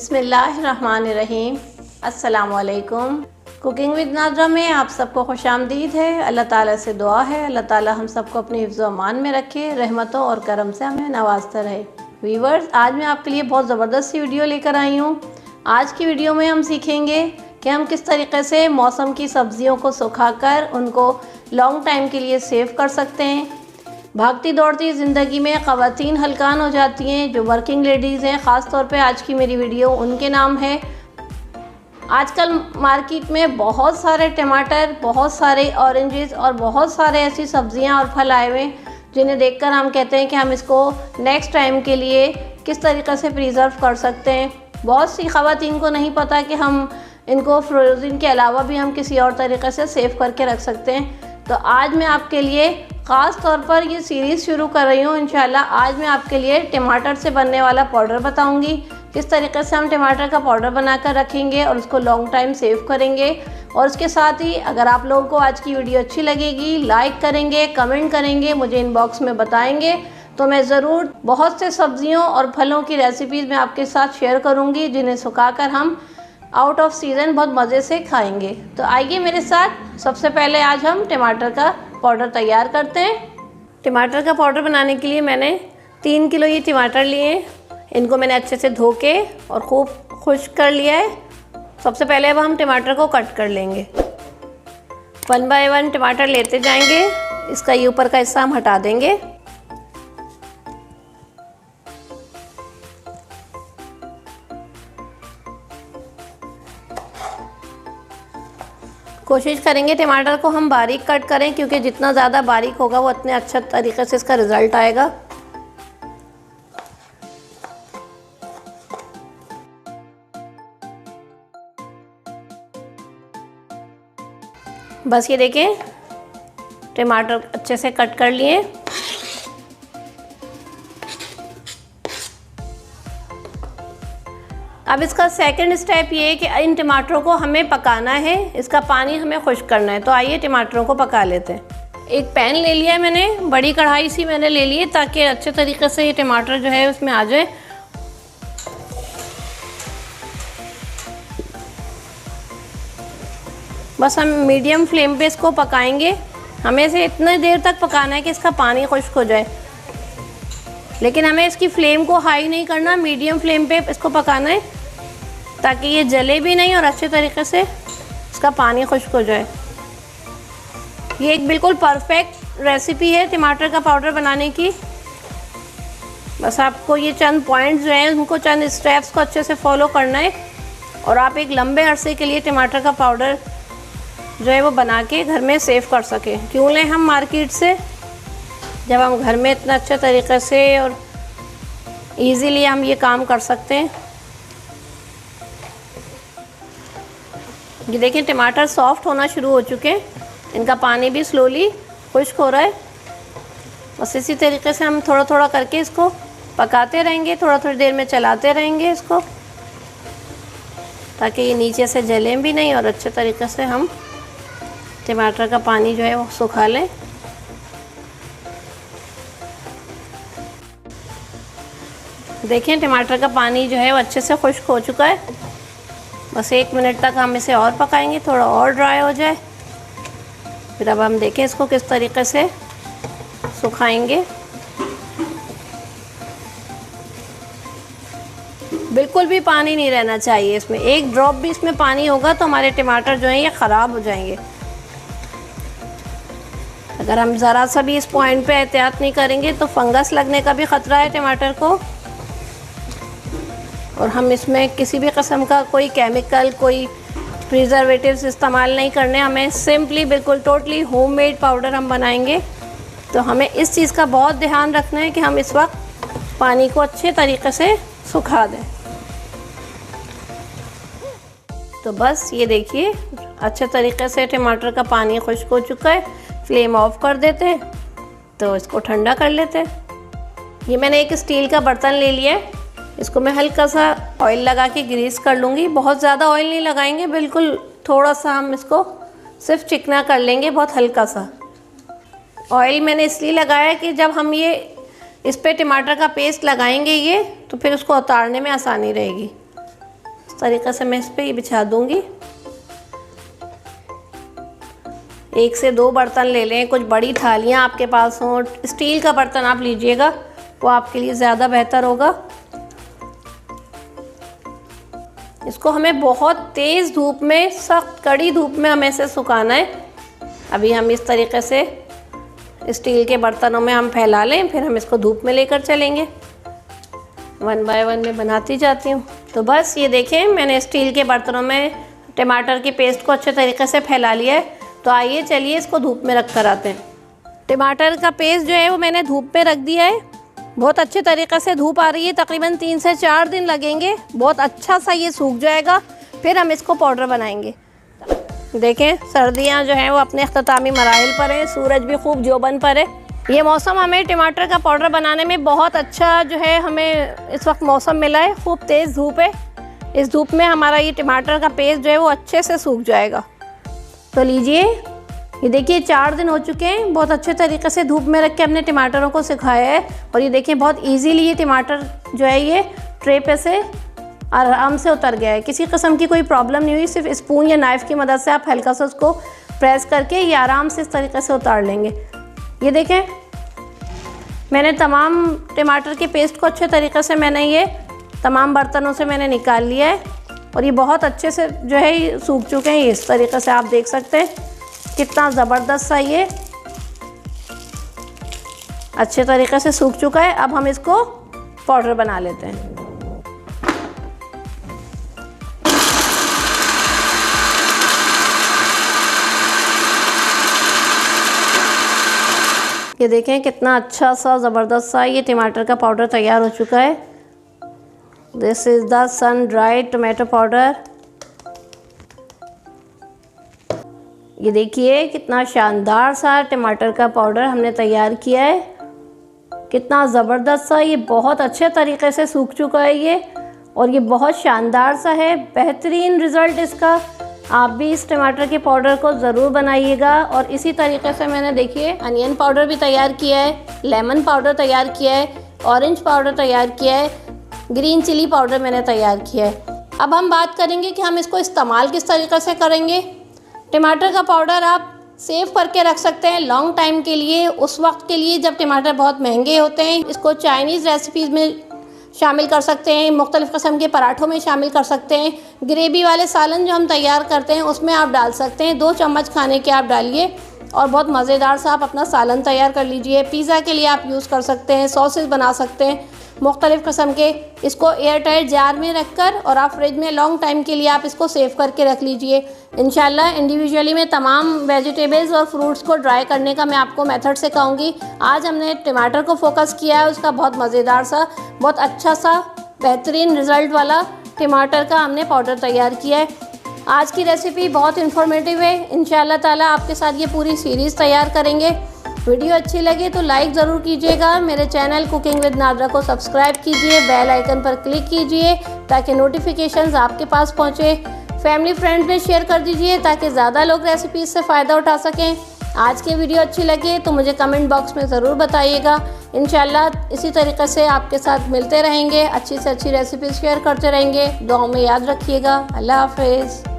बिस्मिल्लाहिर्रहमानिर्रहीम। अस्सलामुअलैकुम। Cooking with नाज़रा में आप सबको खुशामदीद है। अल्लाह ताला से दुआ है अल्लाह ताला हम सबको अपनी हिफ्ज़ व अमान में रखे, रहमतों और करम से हमें नवाजता रहे। व्यूअर्स, आज मैं आपके लिए बहुत ज़बरदस्त सी वीडियो लेकर आई हूँ। आज की वीडियो में हम सीखेंगे कि हम किस तरीके से मौसम की सब्ज़ियों को सुखाकर उनको लॉन्ग टाइम के लिए सेव कर सकते हैं। भागती दौड़ती ज़िंदगी में ख़वातीन हलकान हो जाती हैं, जो वर्किंग लेडीज़ हैं। ख़ास तौर पे आज की मेरी वीडियो उनके नाम है। आजकल मार्केट में बहुत सारे टमाटर, बहुत सारे ऑरेंजेस और बहुत सारे ऐसी सब्ज़ियां और फल आए हुए हैं जिन्हें देखकर हम कहते हैं कि हम इसको नेक्स्ट टाइम के लिए किस तरीक़े से प्रिजर्व कर सकते हैं। बहुत सी ख़वातीन को नहीं पता कि हम इनको फ्रोज़न के अलावा भी हम किसी और तरीक़े से सेव करके रख सकते हैं। तो आज मैं आपके लिए ख़ास तौर पर ये सीरीज़ शुरू कर रही हूँ। इंशाल्लाह आज मैं आपके लिए टमाटर से बनने वाला पाउडर बताऊँगी, किस तरीके से हम टमाटर का पाउडर बनाकर रखेंगे और उसको लॉन्ग टाइम सेव करेंगे। और उसके साथ ही अगर आप लोगों को आज की वीडियो अच्छी लगेगी, लाइक करेंगे, कमेंट करेंगे, मुझे इनबॉक्स में बताएंगे, तो मैं ज़रूर बहुत से सब्ज़ियों और फलों की रेसिपीज़ मैं आपके साथ शेयर करूँगी जिन्हें सुखाकर हम आउट ऑफ सीज़न बहुत मज़े से खाएंगे। तो आइए मेरे साथ। सबसे पहले आज हम टमाटर का पाउडर तैयार करते हैं। टमाटर का पाउडर बनाने के लिए मैंने 3 किलो ये टमाटर लिए हैं। इनको मैंने अच्छे से धो के और खूब खुश्क कर लिया है। सबसे पहले अब हम टमाटर को कट कर लेंगे। 1 बाय 1 टमाटर लेते जाएंगे। इसका ये ऊपर का हिस्सा हम हटा देंगे। कोशिश करेंगे टमाटर को हम बारीक कट करें, क्योंकि जितना ज़्यादा बारीक होगा वो उतने अच्छा तरीके से इसका रिज़ल्ट आएगा। बस ये देखें, टमाटर अच्छे से कट कर लिए। अब इसका सेकंड स्टेप ये है कि इन टमाटरों को हमें पकाना है, इसका पानी हमें खुश्क करना है। तो आइए टमाटरों को पका लेते हैं। एक पैन ले लिया है मैंने, बड़ी कढ़ाई सी मैंने ले ली है ताकि अच्छे तरीके से ये टमाटर जो है उसमें आ जाए। बस हम मीडियम फ्लेम पे इसको पकाएंगे। हमें इसे इतनी देर तक पकाना है कि इसका पानी खुश्क हो जाए, लेकिन हमें इसकी फ्लेम को हाई नहीं करना, मीडियम फ्लेम पे इसको पकाना है ताकि ये जले भी नहीं और अच्छे तरीके से इसका पानी खुश्क हो जाए। ये एक बिल्कुल परफेक्ट रेसिपी है टमाटर का पाउडर बनाने की। बस आपको ये चंद पॉइंट्स जो हैं उनको, चंद स्टेप्स को अच्छे से फॉलो करना है और आप एक लंबे अरसे के लिए टमाटर का पाउडर जो है वो बना के घर में सेव कर सकें। क्यों लें हम मार्केट से, जब हम घर में इतना अच्छे तरीके से और इजीली हम ये काम कर सकते हैं। ये देखिए टमाटर सॉफ्ट होना शुरू हो चुके हैं, इनका पानी भी स्लोली खुश्क हो रहा है। बस इसी तरीके से हम थोड़ा थोड़ा करके इसको पकाते रहेंगे, थोड़ा थोड़ी देर में चलाते रहेंगे इसको, ताकि ये नीचे से जलें भी नहीं और अच्छे तरीके से हम टमाटर का पानी जो है वो सुखा लें। देखिए टमाटर का पानी जो है वो अच्छे से खुश्क हो चुका है। बस 1 मिनट तक हम इसे और पकाएंगे, थोड़ा और ड्राई हो जाए। फिर अब हम देखें इसको किस तरीके से सुखाएंगे। बिल्कुल भी पानी नहीं रहना चाहिए इसमें, एक ड्रॉप भी इसमें पानी होगा तो हमारे टमाटर जो हैं ये ख़राब हो जाएंगे। अगर हम ज़रा सा भी इस पॉइंट पे एहतियात नहीं करेंगे तो फंगस लगने का भी ख़तरा है टमाटर को। और हम इसमें किसी भी किस्म का कोई केमिकल, कोई प्रिजर्वेटिव्स इस्तेमाल नहीं करने। हमें सिंपली बिल्कुल टोटली होममेड पाउडर हम बनाएंगे। तो हमें इस चीज़ का बहुत ध्यान रखना है कि हम इस वक्त पानी को अच्छे तरीके से सुखा दें। तो बस ये देखिए अच्छे तरीके से टमाटर का पानी खुश्क हो चुका है। फ्लेम ऑफ कर देते हैं, तो इसको ठंडा कर लेते हैं। ये मैंने एक स्टील का बर्तन ले लिया है, इसको मैं हल्का सा ऑयल लगा के ग्रीस कर लूँगी। बहुत ज़्यादा ऑयल नहीं लगाएंगे, बिल्कुल थोड़ा सा हम इसको सिर्फ चिकना कर लेंगे, बहुत हल्का सा। ऑयल मैंने इसलिए लगाया कि जब हम ये इस पे टमाटर का पेस्ट लगाएंगे ये, तो फिर उसको उतारने में आसानी रहेगी। इस तरीक़े से मैं इस पर ये बिछा दूँगी। 1 से 2 बर्तन ले लें, कुछ बड़ी थालियाँ आपके पास हों, स्टील का बर्तन आप लीजिएगा, वो आपके लिए ज़्यादा बेहतर होगा। इसको हमें बहुत तेज़ धूप में, सख्त कड़ी धूप में हमें इसे सुखाना है। अभी हम इस तरीके से स्टील के बर्तनों में हम फैला लें, फिर हम इसको धूप में लेकर चलेंगे। 1 बाय 1 में बनाती जाती हूँ। तो बस ये देखें, मैंने स्टील के बर्तनों में टमाटर की पेस्ट को अच्छे तरीके से फैला लिया है। तो आइए चलिए इसको धूप में रख कर आते हैं। टमाटर का पेस्ट जो है वो मैंने धूप में रख दिया है। बहुत अच्छे तरीके से धूप आ रही है, तकरीबन 3 से 4 दिन लगेंगे, बहुत अच्छा सा ये सूख जाएगा। फिर हम इसको पाउडर बनाएंगे। देखें, सर्दियां जो हैं वो अपने अख्तामी मराहिल पर हैं, सूरज भी खूब जोबन पर है। ये मौसम हमें टमाटर का पाउडर बनाने में बहुत अच्छा जो है हमें इस वक्त मौसम मिला है। खूब तेज़ धूप है, इस धूप में हमारा ये टमाटर का पेस्ट जो है वो अच्छे से सूख जाएगा। तो लीजिए, ये देखिए 4 दिन हो चुके हैं, बहुत अच्छे तरीके से धूप में रख के हमने टमाटरों को सुखाया है। और ये देखिए बहुत इजीली ये टमाटर जो है ये ट्रे पे से आराम से उतर गया है, किसी किस्म की कोई प्रॉब्लम नहीं हुई। सिर्फ स्पून या नाइफ़ की मदद से आप हल्का सा उसको प्रेस करके ये आराम से इस तरीके से उतार लेंगे। ये देखें, मैंने तमाम टमाटर के पेस्ट को अच्छे तरीके से मैंने ये तमाम बर्तनों से मैंने निकाल लिया है और ये बहुत अच्छे से जो है ये सूख चुके हैं। इस तरीके से आप देख सकते हैं कितना ज़बरदस्त सा ये अच्छे तरीके से सूख चुका है। अब हम इसको पाउडर बना लेते हैं। ये देखें कितना अच्छा सा ज़बरदस्त सा ये टमाटर का पाउडर तैयार हो चुका है। This is the sun dried tomato powder. ये देखिए कितना शानदार सा टमाटर का पाउडर हमने तैयार किया है, कितना ज़बरदस्त सा, ये बहुत अच्छे तरीके से सूख चुका है ये, और ये बहुत शानदार सा है, बेहतरीन रिज़ल्ट इसका। आप भी इस टमाटर के पाउडर को ज़रूर बनाइएगा। और इसी तरीके से मैंने देखिए अनियन पाउडर भी तैयार किया है, लेमन पाउडर तैयार किया है, ऑरेंज पाउडर तैयार किया है, ग्रीन चिली पाउडर मैंने तैयार किया है। अब हम बात करेंगे कि हम इसको इस्तेमाल किस तरीके से करेंगे। टमाटर का पाउडर आप सेव करके रख सकते हैं लॉन्ग टाइम के लिए, उस वक्त के लिए जब टमाटर बहुत महंगे होते हैं। इसको चाइनीज़ रेसिपीज़ में शामिल कर सकते हैं, मुख्तलिफ़ किस्म के पराठों में शामिल कर सकते हैं, ग्रेवी वाले सालन जो हम तैयार करते हैं उसमें आप डाल सकते हैं। 2 चम्मच खाने के आप डालिए और बहुत मज़ेदार सा आप अपना सालन तैयार कर लीजिए। पिज़्ज़ा के लिए आप यूज़ कर सकते हैं, सॉसेस बना सकते हैं मुख्तलिफ़ किस्म के। इसको एयर टाइट जार में रख कर और आप फ्रिज में लॉन्ग टाइम के लिए आप इसको सेव करके रख लीजिए। इंशाल्लाह इंडिविजुअली में तमाम वेजिटेबल्स और फ्रूट्स को ड्राई करने का मैं आपको मेथड सिखाऊंगी। आज हमने टमाटर को फोकस किया है, उसका बहुत मज़ेदार सा, बहुत अच्छा सा, बेहतरीन रिज़ल्ट वाला टमाटर का हमने पाउडर तैयार किया है। आज की रेसिपी बहुत इन्फॉर्मेटिव है। इंशाल्लाह ताला आपके साथ ये पूरी सीरीज़ तैयार करेंगे। वीडियो अच्छी लगे तो लाइक ज़रूर कीजिएगा। मेरे चैनल कुकिंग विद नादरा को सब्सक्राइब कीजिए, बेल आइकन पर क्लिक कीजिए ताकि नोटिफिकेशंस आपके पास पहुँचे। फैमिली फ्रेंड्स में शेयर कर दीजिए ताकि ज़्यादा लोग रेसिपीज़ से फ़ायदा उठा सकें। आज की वीडियो अच्छी लगे तो मुझे कमेंट बॉक्स में ज़रूर बताइएगा। इंशाल्लाह इसी तरीके से आपके साथ मिलते रहेंगे, अच्छी से अच्छी रेसिपीज़ शेयर करते रहेंगे। दुआओं में याद रखिएगा। अल्लाह हाफ़िज़।